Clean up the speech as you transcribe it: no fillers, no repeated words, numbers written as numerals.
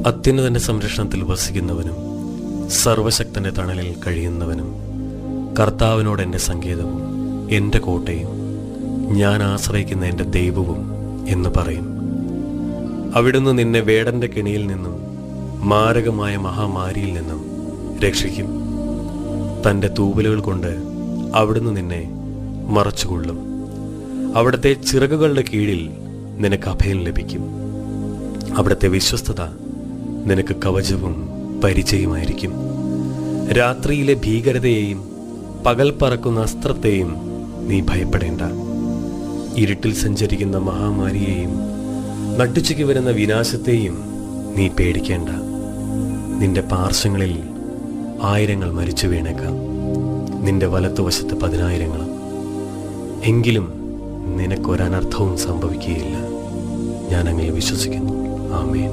അത്യുന്നതന്റെ സംരക്ഷണത്തിൽ വസിക്കുന്നവനും സർവശക്തന്റെ തണലിൽ കഴിയുന്നവനും കർത്താവിനോട് എൻ്റെ സങ്കേതവും എൻ്റെ കോട്ടയും ഞാൻ ആശ്രയിക്കുന്ന എൻ്റെ ദൈവവും എന്ന് പറയും. അവിടുന്ന് നിന്നെ വേടന്റെ കെണിയിൽ നിന്നും മാരകമായ മഹാമാരിയിൽ നിന്നും രക്ഷിക്കും. തൻ്റെ തൂവലുകൾ കൊണ്ട് അവിടുന്ന് നിന്നെ മറച്ചുകൊള്ളും. അവിടുത്തെ ചിറകുകളുടെ കീഴിൽ നിനക്ക് അഭയം ലഭിക്കും. അവിടുത്തെ വിശ്വസ്തത നിനക്ക് കവചവും പരിചയമായിരിക്കും. രാത്രിയിലെ ഭീകരതയെയും പകൽ പറക്കുന്ന അസ്ത്രത്തെയും നീ ഭയപ്പെടേണ്ട. ഇരുട്ടിൽ സഞ്ചരിക്കുന്ന മഹാമാരിയെയും നട്ടുച്ചയ്ക്ക് വരുന്ന വിനാശത്തെയും നീ പേടിക്കേണ്ട. നിന്റെ പാർശ്വങ്ങളിൽ 1000 മരിച്ചു വീണേക്കാം, നിന്റെ വലത്തുവശത്ത് 10,000. എങ്കിലും നിനക്കൊരനർത്ഥവും സംഭവിക്കുകയില്ല. ഞാൻ അങ്ങനെ വിശ്വസിക്കുന്നു. ആമേൻ.